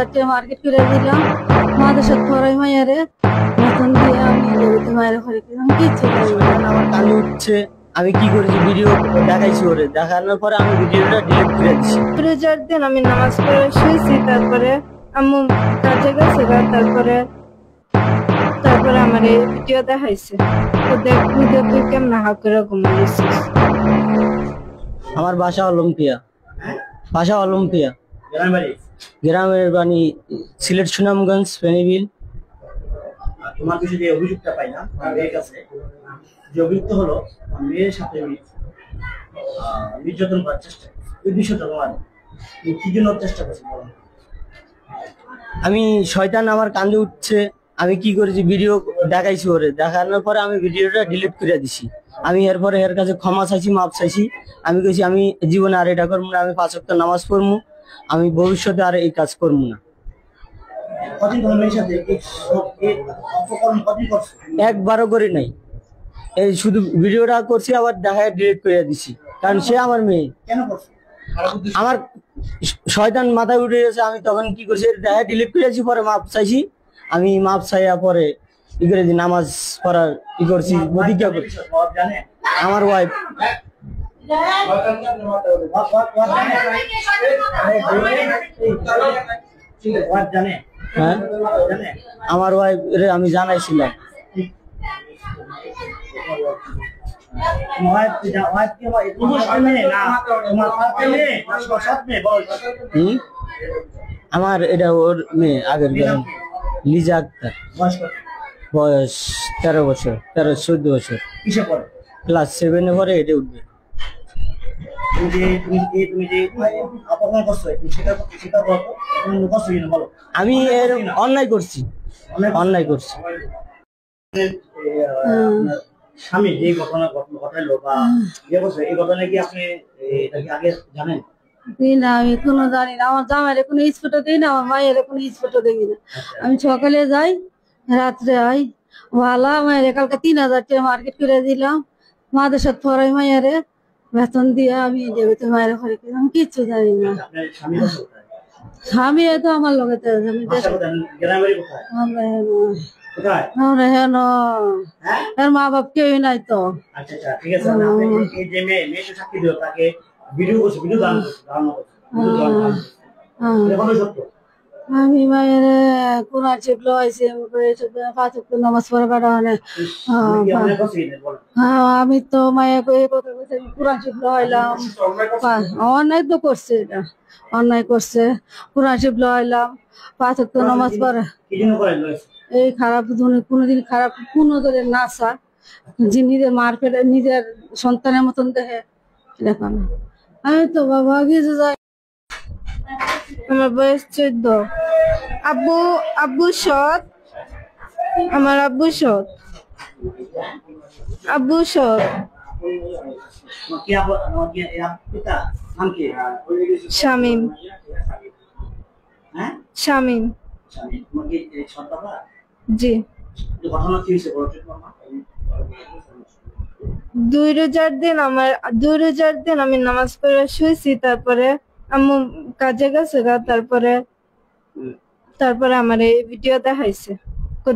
3000 টাকা মার্কেট করে দিলাম মাদ্রাসা পড়াই মাইয়ারে বেতন দিয়ে আমি মায়ের ঘরে কিছু আমার কানে উঠছে। আমি কি করেছি, ভিডিও দেখাইছি, ওরে দেখানোর পরে আমি ভিডিওটা ডিলিট করে দিচ্ছি। 4 দিন আমি নামাজ পড়ে শুয়েছি, তারপরে আম্মু কাজে গেছে, তারপরে আমার এই ভিডিও দেখাইছে। তো দেখ ভিডিও তুই কেমন হাক করে ঘুমাইছিস। আমার বাসা অলিম্পিয়া। বাসা অলিম্পিয়া, গ্রামের বাড়ি সিলেট সুনামগঞ্জ ফেনীবিল। তোমার কিছু যে অভিযোগটা পাই না মেয়ের কাছে, যে অভিযুক্ত হলো মেয়ের সাথে নির্যাতন করার চেষ্টা, এই বিষয়টা তোমার কি জন্য চেষ্টা করছে বলো? আমি শয়তান আমার কান্দে উঠছে। আমি কি করেছি, ভিডিও দেখাইছি, ওরে দেখানোর পরে আমি ভিডিওটা ডিলিট করে দিছি। আমি এরপরে এর কাছে ক্ষমা চাইছি, মাপ চাইছি। আমি কইছি আমি জীবনে আর এটা করবো না, আমি 5 ওয়াক্ত নামাজ পড়বো, আমি ভবিষ্যতে আর এই কাজ করবো না। একবারও করি নাই, এই শুধু ভিডিওটা করছি, আবার দেখায় ডিলিট করে দিছি। কারণ সে আমার মেয়ে। আমার শয়তান মাথায় উঠে গেছে। আমি তখন কি করছি, দেখায় ডিলিট করেছি, পরে মাপ চাইছি। আমি মাপ চাইয়া পরে ই করে দিই, নামাজ পড়ার ই করছি, প্রতিজ্ঞা করছি। আমার ওয়াইফ হ্যাঁ, আমার ওয়াইফ আমি জানাইছিলাম। আমার এটা ওর মেয়ে, আগের লিজা আক্তার। বয়স 13 বছর, 13-14 বছর। ক্লাস 7 এ পরে এটা উঠবে। আমি এর অন্যায় করছি, অন্যায় করছি। স্বামী যে ঘটনা ঘটাইলো বা যে বছর, এই ঘটনা কি আপনি আগে জানেন? দিই না, আমি কোনো জানি না। আমার জামাইয়ের কোনো স্পটো দিই না, আমার মায়ের কোনো স্পটো দেখি না। আমি সকালে যাই, রাত্রে আই। ভালা মায়ের কালকে 3000 টাকা মার্কেট করে দিলাম মাদ্রাসা পড়াই মাইয়ারে বেতন দিয়ে আমি মায়ের ঘরে আমি কিচ্ছু জানি না। স্বামী তো আমার লগে আমরা হেন এর মা বাপ কেউই নাই তো। আমি মায়ের কোরআন শরীফ লইছি, 5 ওয়াক্ত নামাজ পড়া বেড়া। আমি তো মায়ের কোরআন শরীফ লইলাম। অন্যায় তো করছে, এটা অন্যায় করছে। কোরআন শরীফ লইলাম, 5 ওয়াক্ত নামাজ পড়া। এই খারাপ কোনোদিন খারাপ কোনো ধরনের নাচা, যে নিজের মার পেটে নিজের সন্তানের মতন দেখে দেখা না। আমি তো বাবা কিছু যাই। আমার বয়স 14। আব্বু সৎ, আমার আব্বু সৎ, আব্বু সৎ। শামীম, শামীম। জি। 2000 দিন আমি নামাজ পড়ে শুয়েছি, তারপরে আম্মু কাজে গেছে, তারপরে আমার এই ভিডিও দেখাইছে।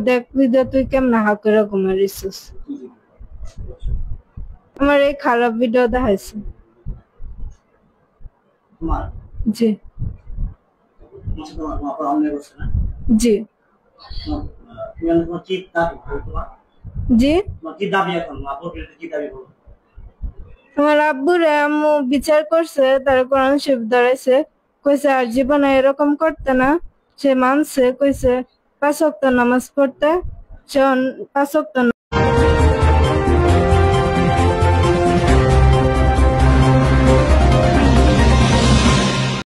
দেখ ভিডিও তুই কেমন হাক করে ঘুমাইছিস। আমার এই খারাপ ভিডিও দেখাইছে। জি জি জি। আমার আব্বুরে আম্মু বিচার করছে, তার কোরআন শরীফ ধরেছে, কইছে আর জীবনে এরকম করতে না। সে মানছে, কইছে 5 ওয়াক্ত নামাজ পড়তে, সে 5 ওয়াক্ত